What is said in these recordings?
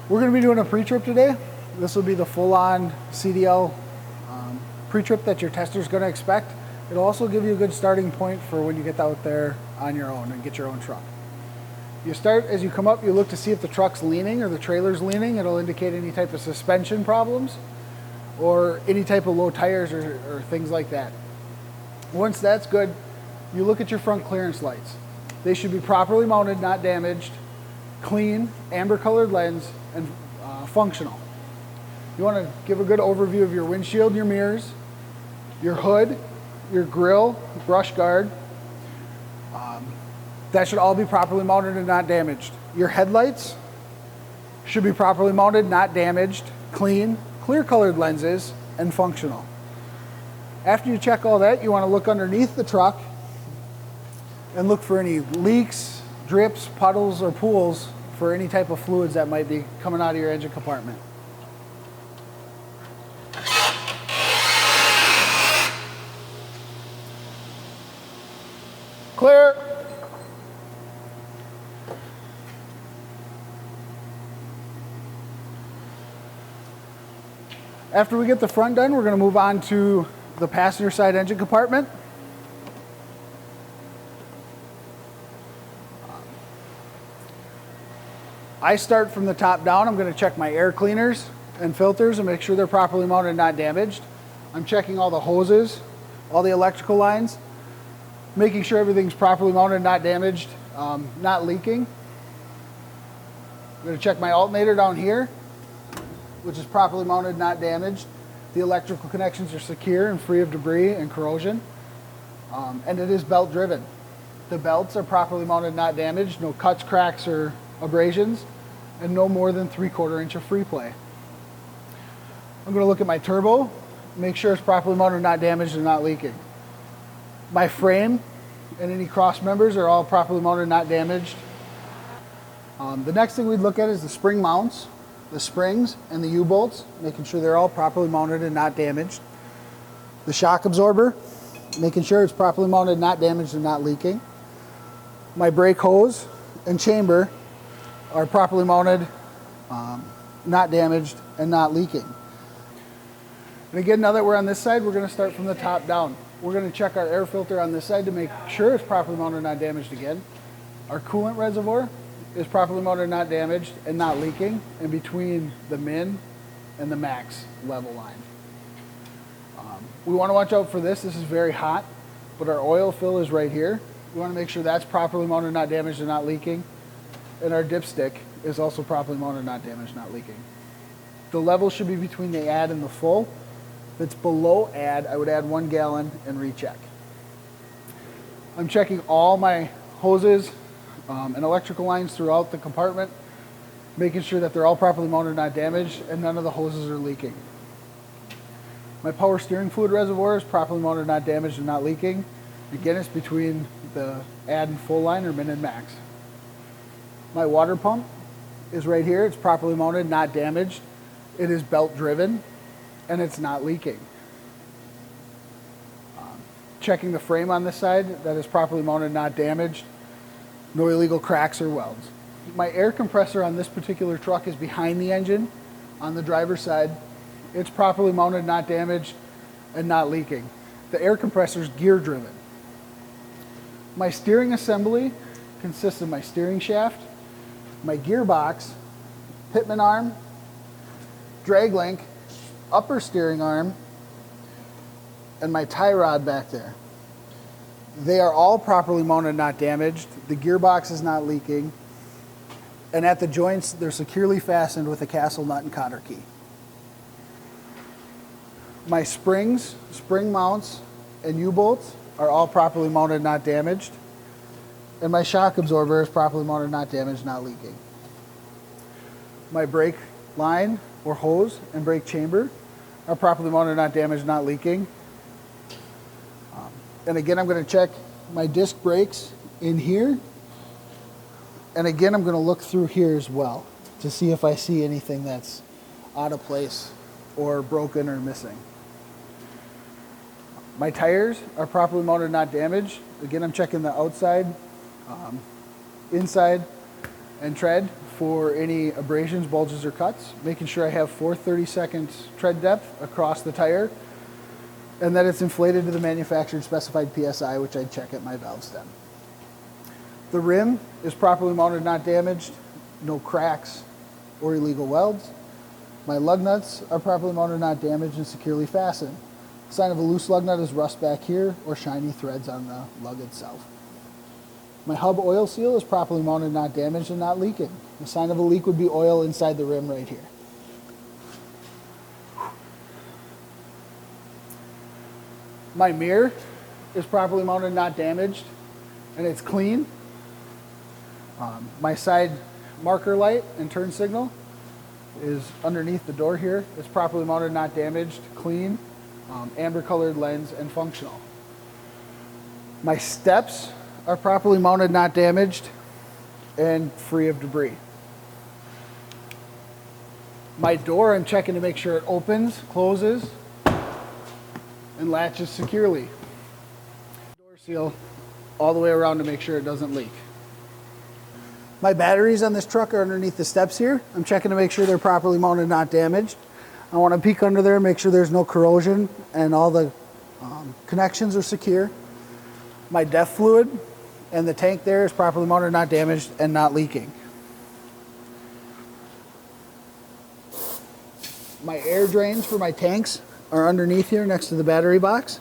We're going to be doing a pre-trip today. This will be the full-on CDL pre-trip that your tester is going to expect. It'll also give you a good starting point for when you get out there on your own and get your own truck. You start, as you come up, you look to see if the truck's leaning or the trailer's leaning. It'll indicate any type of suspension problems or any type of low tires or things like that. Once that's good, you look at your front clearance lights. They should be properly mounted, not damaged, clean, amber colored lens, and functional. You want to give a good overview of your windshield, your mirrors, your hood, your grill, brush guard. That should all be properly mounted and not damaged. Your headlights should be properly mounted, not damaged, clean, clear colored lenses, and functional. After you check all that, you want to look underneath the truck and look for any leaks, drips, puddles, or pools for any type of fluids that might be coming out of your engine compartment. Clear. After we get the front done, we're going to move on to the passenger side engine compartment. I start from the top down. I'm going to check my air cleaners and filters and make sure they're properly mounted and not damaged. I'm checking all the hoses, all the electrical lines, making sure everything's properly mounted and not damaged, not leaking. I'm going to check my alternator down here, which is properly mounted, not damaged. The electrical connections are secure and free of debris and corrosion. And it is belt driven. The belts are properly mounted, not damaged, no cuts, cracks, or abrasions, and no more than 3/4 inch of free play. I'm going to look at my turbo, make sure it's properly mounted, not damaged, and not leaking. My frame and any cross members are all properly mounted, not damaged. The next thing we'd look at is the spring mounts, the springs, and the U-bolts, making sure they're all properly mounted and not damaged. The shock absorber, making sure it's properly mounted, not damaged, and not leaking. My brake hose and chamber are properly mounted, not damaged, and not leaking. And again, now that we're on this side, we're going to start from the top down. We're going to check our air filter on this side to make sure it's properly mounted and not damaged again. Our coolant reservoir is properly mounted and not damaged and not leaking in between the min and the max level line. We want to watch out for this. This is very hot, but our oil fill is right here. We want to make sure that's properly mounted, not damaged, and not leaking. And our dipstick is also properly mounted, not damaged, not leaking. The level should be between the add and the full. If it's below add, I would add 1 gallon and recheck. I'm checking all my hoses and electrical lines throughout the compartment, making sure that they're all properly mounted, not damaged, and none of the hoses are leaking. My power steering fluid reservoir is properly mounted, not damaged, and not leaking. Again, it's between the add and full line, or min and max. My water pump is right here. It's properly mounted, not damaged. It is belt driven, and it's not leaking. Checking the frame on this side, that is properly mounted, not damaged. No illegal cracks or welds. My air compressor on this particular truck is behind the engine on the driver's side. It's properly mounted, not damaged, and not leaking. The air compressor is gear driven. My steering assembly consists of my steering shaft, my gearbox, pitman arm, drag link, upper steering arm, and my tie rod back there. They are all properly mounted, not damaged. The gearbox is not leaking. And at the joints, they're securely fastened with a castle nut and cotter key. My springs, spring mounts, and U-bolts are all properly mounted, not damaged. And my shock absorber is properly mounted, not damaged, not leaking. My brake line or hose and brake chamber are properly mounted, not damaged, not leaking. And again, I'm going to check my disc brakes in here. And again, I'm going to look through here as well to see if I see anything that's out of place or broken or missing. My tires are properly mounted, not damaged. Again, I'm checking the outside, inside, and tread for any abrasions, bulges, or cuts, making sure I have 4 30-second tread depth across the tire, and that it's inflated to the manufacturer specified PSI, which I check at my valve stem. The rim is properly mounted, not damaged, no cracks or illegal welds. My lug nuts are properly mounted, not damaged, and securely fastened. Sign of a loose lug nut is rust back here or shiny threads on the lug itself. My hub oil seal is properly mounted, not damaged, and not leaking. The sign of a leak would be oil inside the rim right here. My mirror is properly mounted, not damaged, and it's clean. My side marker light and turn signal is underneath the door here. It's properly mounted, not damaged, clean, amber colored lens, and functional. My steps are properly mounted, not damaged, and free of debris. My door, I'm checking to make sure it opens, closes, and latches securely. Door seal all the way around to make sure it doesn't leak. My batteries on this truck are underneath the steps here. I'm checking to make sure they're properly mounted, not damaged. I want to peek under there, make sure there's no corrosion and all the connections are secure. My DEF fluid and the tank there is properly mounted, not damaged, and not leaking. My air drains for my tanks are underneath here next to the battery box.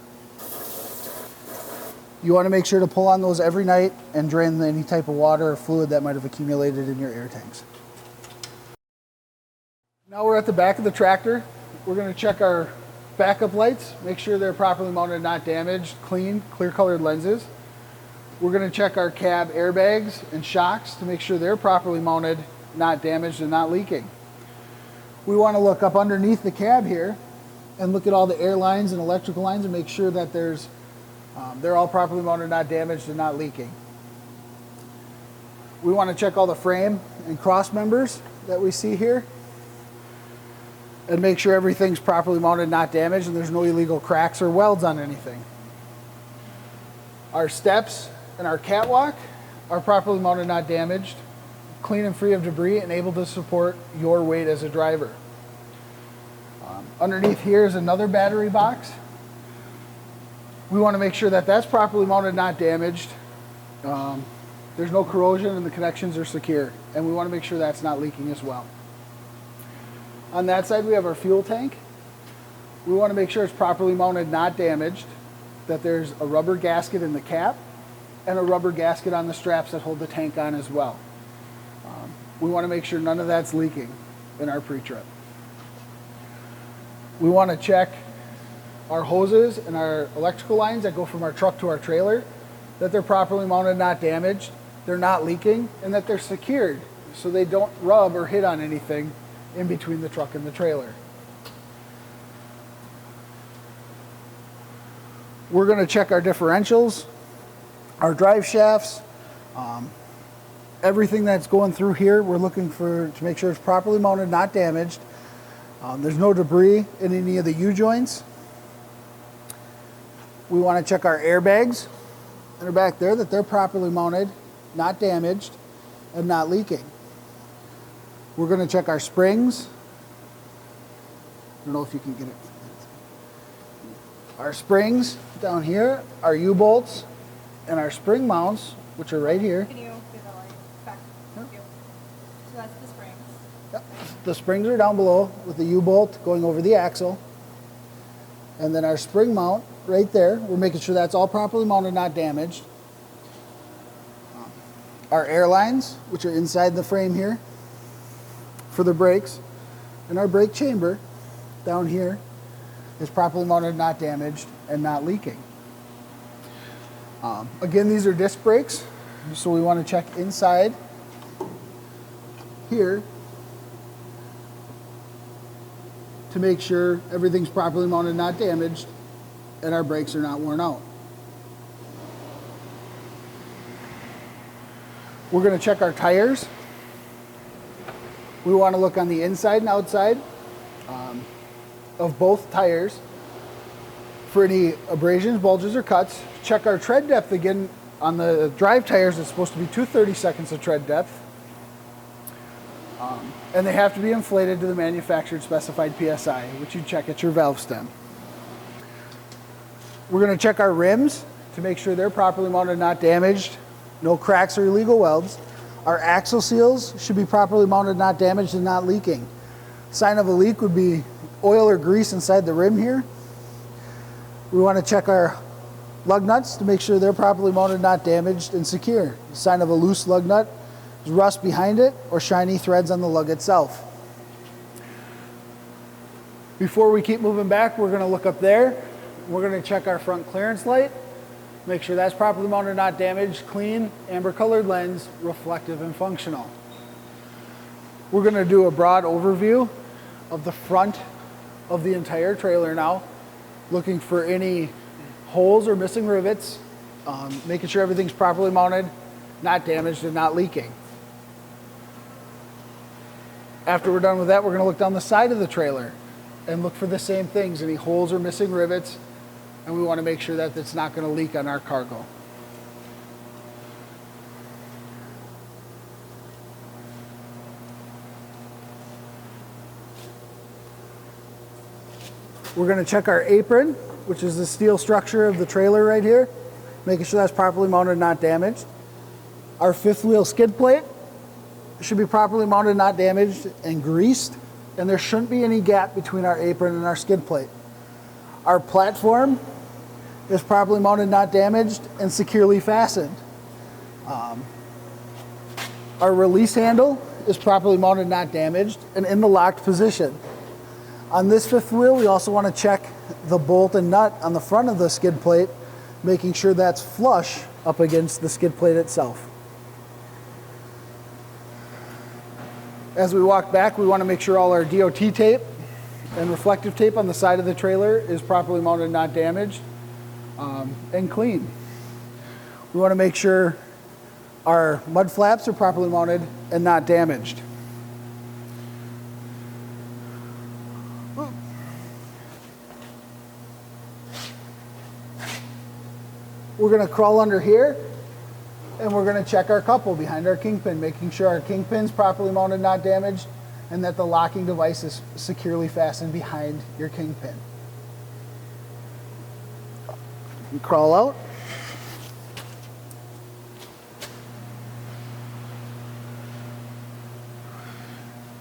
You want to make sure to pull on those every night and drain any type of water or fluid that might have accumulated in your air tanks. Now we're at the back of the tractor. We're going to check our backup lights, make sure they're properly mounted, not damaged, clean, clear colored lenses. We're going to check our cab airbags and shocks to make sure they're properly mounted, not damaged, and not leaking. We want to look up underneath the cab here and look at all the air lines and electrical lines and make sure that they're all properly mounted, not damaged, and not leaking. We want to check all the frame and cross members that we see here and make sure everything's properly mounted, not damaged, and there's no illegal cracks or welds on anything. Our steps and our catwalk are properly mounted, not damaged, clean and free of debris, and able to support your weight as a driver. Underneath here is another battery box. We want to make sure that that's properly mounted, not damaged. There's no corrosion and the connections are secure. And we want to make sure that's not leaking as well. On that side, we have our fuel tank. We want to make sure it's properly mounted, not damaged, that there's a rubber gasket in the cap and a rubber gasket on the straps that hold the tank on as well. We want to make sure none of that's leaking in our pre-trip. We want to check our hoses and our electrical lines that go from our truck to our trailer, that they're properly mounted, not damaged, they're not leaking, and that they're secured so they don't rub or hit on anything in between the truck and the trailer. We're going to check our differentials, our drive shafts, everything that's going through here. We're looking to make sure it's properly mounted, not damaged. There's no debris in any of the U-joints. We want to check our airbags that are back there, that they're properly mounted, not damaged, and not leaking. We're going to check our springs. I don't know if you can get it. Our springs down here, our U-bolts, and our spring mounts, which are right here. Can you give the light back? Thank you. So that's the springs. Yep. The springs are down below with the U-bolt going over the axle. And then our spring mount right there, we're making sure that's all properly mounted, not damaged. Our air lines, which are inside the frame here for the brakes, and our brake chamber down here is properly mounted, not damaged, and not leaking. Again, these are disc brakes, so we want to check inside here to make sure everything's properly mounted, not damaged, and our brakes are not worn out. We're going to check our tires. We want to look on the inside and outside of both tires for any abrasions, bulges, or cuts. Check our tread depth again. On the drive tires, it's supposed to be 2 30-seconds of tread depth. And they have to be inflated to the manufactured specified PSI, which you check at your valve stem. We're going to check our rims to make sure they're properly mounted and not damaged. No cracks or illegal welds. Our axle seals should be properly mounted, not damaged, and not leaking. Sign of a leak would be oil or grease inside the rim here. We want to check our lug nuts to make sure they're properly mounted, not damaged, and secure. Sign of a loose lug nut is rust behind it or shiny threads on the lug itself. Before we keep moving back, we're going to look up there. We're going to check our front clearance light. Make sure that's properly mounted, not damaged, clean, amber colored lens, reflective and functional. We're going to do a broad overview of the front of the entire trailer now, looking for any holes or missing rivets, making sure everything's properly mounted, not damaged, and not leaking. After we're done with that, we're going to look down the side of the trailer and look for the same things, any holes or missing rivets, and we want to make sure that it's not going to leak on our cargo. We're going to check our apron, which is the steel structure of the trailer right here, making sure that's properly mounted and not damaged. Our fifth wheel skid plate should be properly mounted, not damaged, and greased, and there shouldn't be any gap between our apron and our skid plate. Our platform is properly mounted, not damaged, and securely fastened. Our release handle is properly mounted, not damaged, and in the locked position. On this fifth wheel, we also want to check the bolt and nut on the front of the skid plate, making sure that's flush up against the skid plate itself. As we walk back, we want to make sure all our DOT tape and reflective tape on the side of the trailer is properly mounted, not damaged, and clean. We want to make sure our mud flaps are properly mounted and not damaged. We're going to crawl under here and we're going to check our couple behind our kingpin, making sure our kingpin's properly mounted, not damaged, and that the locking device is securely fastened behind your kingpin. And crawl out.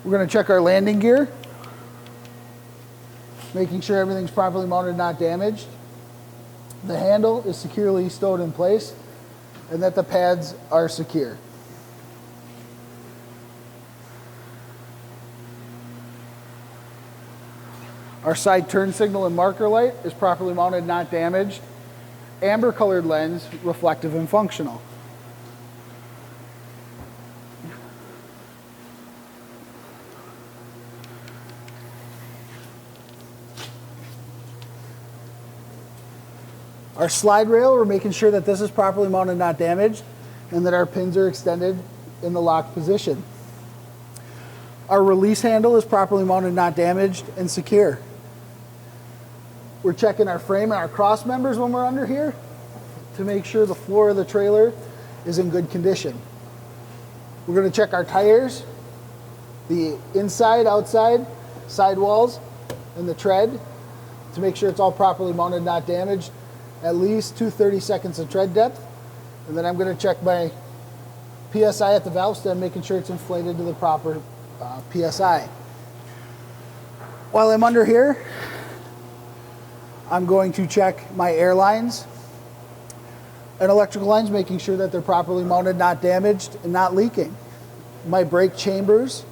We're going to check our landing gear, making sure everything's properly mounted, not damaged. The handle is securely stowed in place, and that the pads are secure. Our side turn signal and marker light is properly mounted, not damaged. Amber colored lens, reflective and functional. Our slide rail, we're making sure that this is properly mounted, not damaged, and that our pins are extended in the locked position. Our release handle is properly mounted, not damaged, and secure. We're checking our frame and our cross members when we're under here to make sure the floor of the trailer is in good condition. We're going to check our tires, the inside, outside, sidewalls, and the tread to make sure it's all properly mounted, not damaged. At least 2 seconds of tread depth, and then I'm going to check my PSI at the valve stem, making sure it's inflated to the proper PSI. While I'm under here, I'm going to check my air lines and electrical lines, making sure that they're properly mounted, not damaged, and not leaking. My brake chambers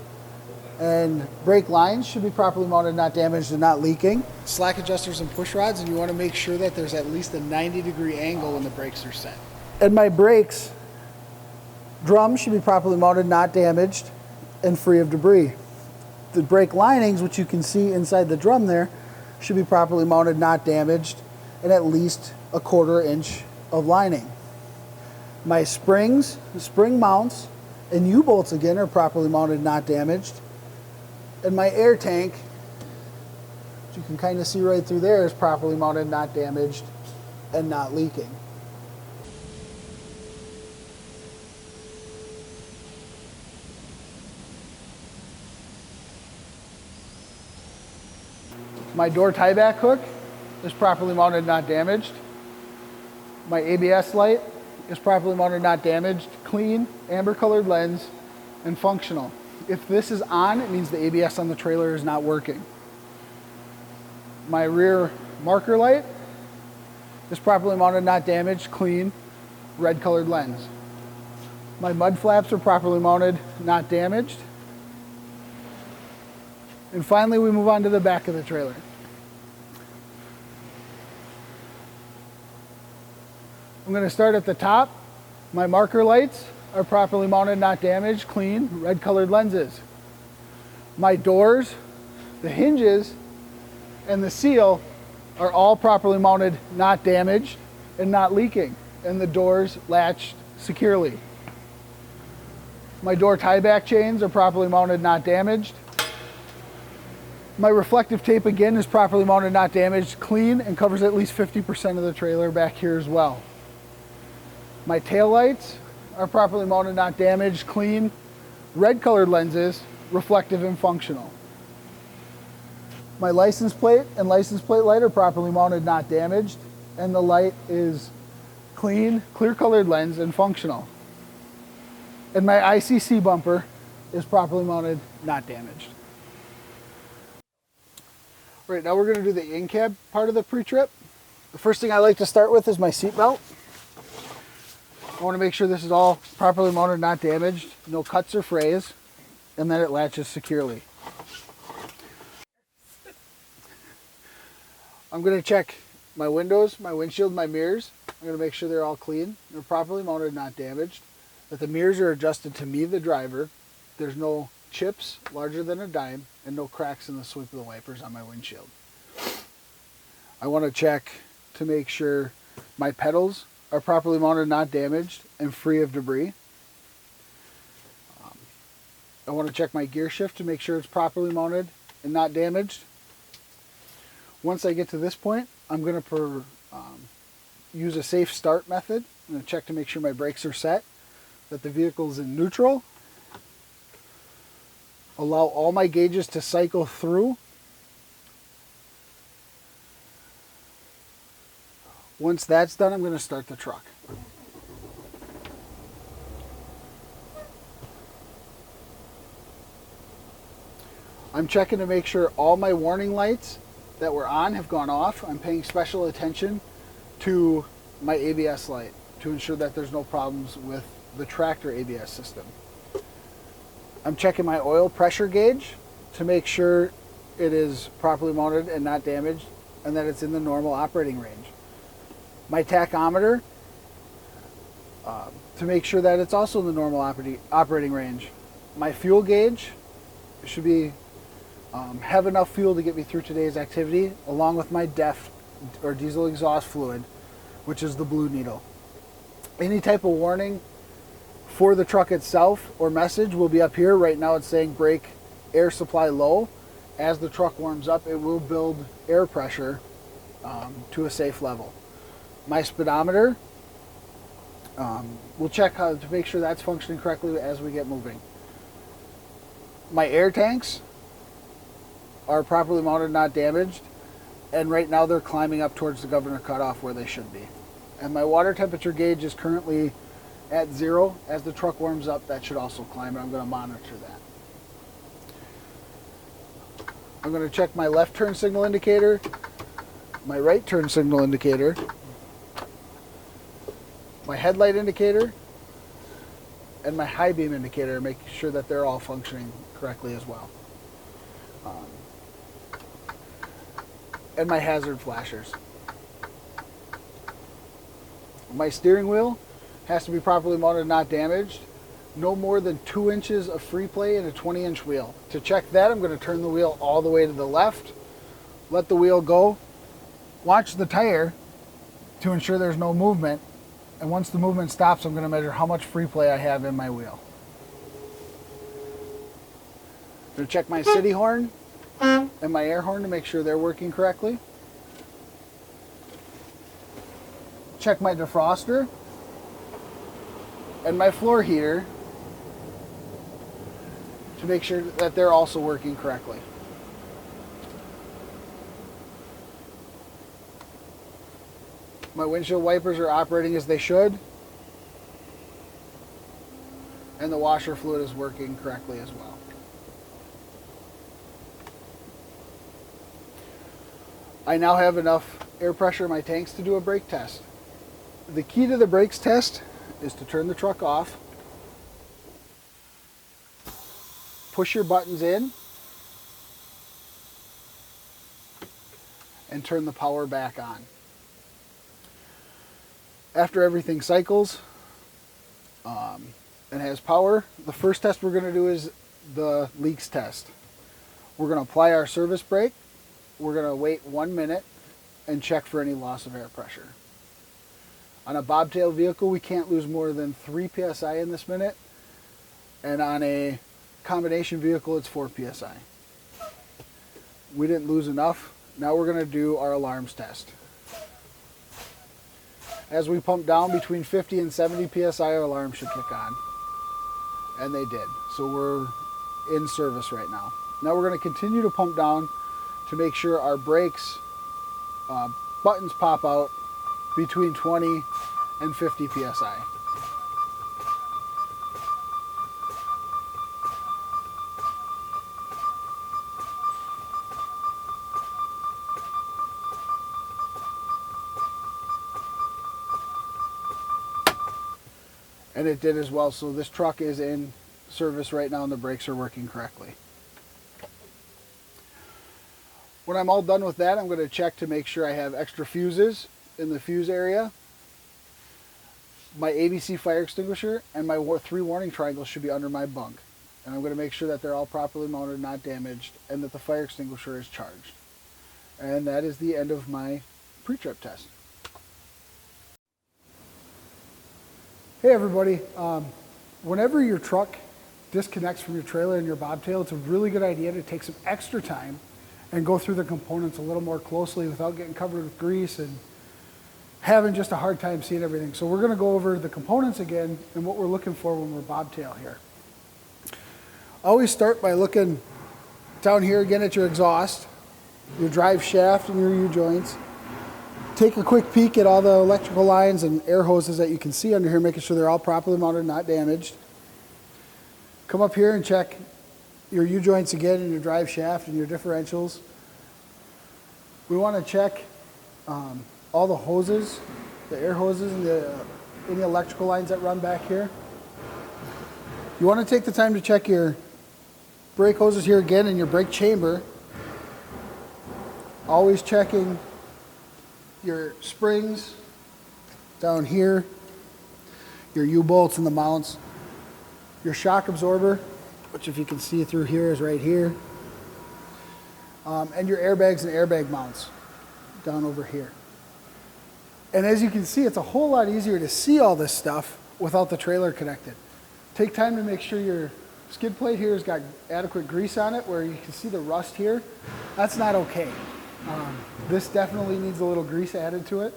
and brake lines should be properly mounted, not damaged, and not leaking. Slack adjusters and push rods, and you want to make sure that there's at least a 90-degree angle when the brakes are set. And my brakes drum should be properly mounted, not damaged, and free of debris. The brake linings, which you can see inside the drum there, should be properly mounted, not damaged, and at least a 1/4 inch of lining. My springs, spring mounts, and U-bolts again are properly mounted, not damaged. And my air tank, which you can kind of see right through there, is properly mounted, not damaged, and not leaking. My door tieback hook is properly mounted, not damaged. My ABS light is properly mounted, not damaged, clean, amber colored lens, and functional. If this is on, it means the ABS on the trailer is not working. My rear marker light is properly mounted, not damaged, clean, red colored lens. My mud flaps are properly mounted, not damaged. And finally, we move on to the back of the trailer. I'm going to start at the top. My marker lights are properly mounted, not damaged, clean, red colored lenses. My doors, the hinges, and the seal are all properly mounted, not damaged, and not leaking. And the doors latched securely. My door tieback chains are properly mounted, not damaged. My reflective tape again is properly mounted, not damaged, clean, and covers at least 50% of the trailer back here as well. My tail lights are properly mounted, not damaged, clean, red colored lenses, reflective and functional. My license plate and license plate light are properly mounted, not damaged, and the light is clean, clear colored lens and functional. And my ICC bumper is properly mounted, not damaged. Right, now we're going to do the in-cab part of the pre-trip. The first thing I like to start with is my seat belt. I want to make sure this is all properly mounted, not damaged, no cuts or frays, and that it latches securely. I'm going to check my windows, my windshield, my mirrors. I'm going to make sure they're all clean, they're properly mounted, not damaged, that the mirrors are adjusted to me, the driver. There's no chips larger than a dime and no cracks in the sweep of the wipers on my windshield. I want to check to make sure my pedals are properly mounted, not damaged, and free of debris. I want to check my gear shift to make sure it's properly mounted and not damaged. Once I get to this point, I'm going to use a safe start method. I'm going to check to make sure my brakes are set, that the vehicle's in neutral. Allow all my gauges to cycle through. Once that's done, I'm going to start the truck. I'm checking to make sure all my warning lights that were on have gone off. I'm paying special attention to my ABS light to ensure that there's no problems with the tractor ABS system. I'm checking my oil pressure gauge to make sure it is properly mounted and not damaged and that it's in the normal operating range. My tachometer to make sure that it's also in the normal operating range. My fuel gauge should be have enough fuel to get me through today's activity, along with my DEF or diesel exhaust fluid, which is the blue needle. Any type of warning for the truck itself or message will be up here. Right now it's saying brake air supply low. As the truck warms up, it will build air pressure to a safe level. My speedometer, we'll check to make sure that's functioning correctly as we get moving. My air tanks are properly mounted, not damaged, and right now they're climbing up towards the governor cutoff where they should be. And my water temperature gauge is currently at 0. As the truck warms up, that should also climb, and I'm going to monitor that. I'm going to check my left turn signal indicator, my right turn signal indicator, my headlight indicator, and my high beam indicator, make sure that they're all functioning correctly as well. And my hazard flashers. My steering wheel has to be properly mounted, not damaged. No more than 2 inches of free play in a 20-inch wheel. To check that, I'm going to turn the wheel all the way to the left, let the wheel go, watch the tire to ensure there's no movement, and once the movement stops, I'm going to measure how much free play I have in my wheel. I'm going to check my city horn and my air horn to make sure they're working correctly. Check my defroster and my floor heater to make sure that they're also working correctly. My windshield wipers are operating as they should. And the washer fluid is working correctly as well. I now have enough air pressure in my tanks to do a brake test. The key to the brakes test is to turn the truck off, push your buttons in, and turn the power back on. After everything cycles and has power, the first test we're going to do is the leaks test. We're going to apply our service brake. We're going to wait 1 minute and check for any loss of air pressure. On a Bobtail vehicle, we can't lose more than 3 psi in this minute, and on a combination vehicle, it's 4 psi. We didn't lose enough. Now we're going to do our alarms test. As we pump down between 50 and 70 psi, our alarm should kick on. And they did. So we're in service right now. Now we're going to continue to pump down to make sure our brakes buttons pop out between 20 and 50 psi. And it did as well. So this truck is in service right now and the brakes are working correctly. When I'm all done with that, I'm going to check to make sure I have extra fuses in the fuse area. My ABC fire extinguisher and my 3 warning triangles should be under my bunk. And I'm going to make sure that they're all properly mounted, not damaged, and that the fire extinguisher is charged. And that is the end of my pre-trip test. Hey everybody, whenever your truck disconnects from your trailer and your bobtail, it's a really good idea to take some extra time and go through the components a little more closely without getting covered with grease and having just a hard time seeing everything. So we're going to go over the components again and what we're looking for when we're bobtail here. Always start by looking down here again at your exhaust, your drive shaft and your U-joints. Take a quick peek at all the electrical lines and air hoses that you can see under here, making sure they're all properly mounted, not damaged. Come up here and check your U-joints again and your drive shaft and your differentials. We want to check all the hoses, the air hoses and any electrical lines that run back here. You want to take the time to check your brake hoses here again in your brake chamber. Always checking your springs down here, your U-bolts and the mounts, your shock absorber, which if you can see through here is right here, and your airbags and airbag mounts down over here. And as you can see, it's a whole lot easier to see all this stuff without the trailer connected. Take time to make sure your skid plate here has got adequate grease on it where you can see the rust here. That's not okay. This definitely needs a little grease added to it.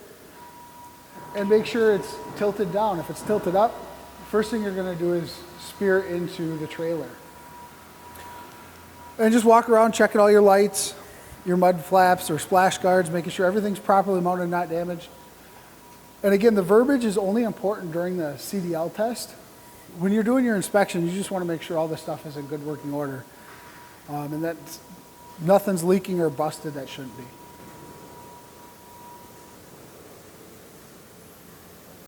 And make sure it's tilted down. If it's tilted up, first thing you're going to do is spear into the trailer. And just walk around checking all your lights, your mud flaps or splash guards, making sure everything's properly mounted and not damaged. And again, the verbiage is only important during the CDL test. When you're doing your inspection, you just want to make sure all this stuff is in good working order and that nothing's leaking or busted that shouldn't be.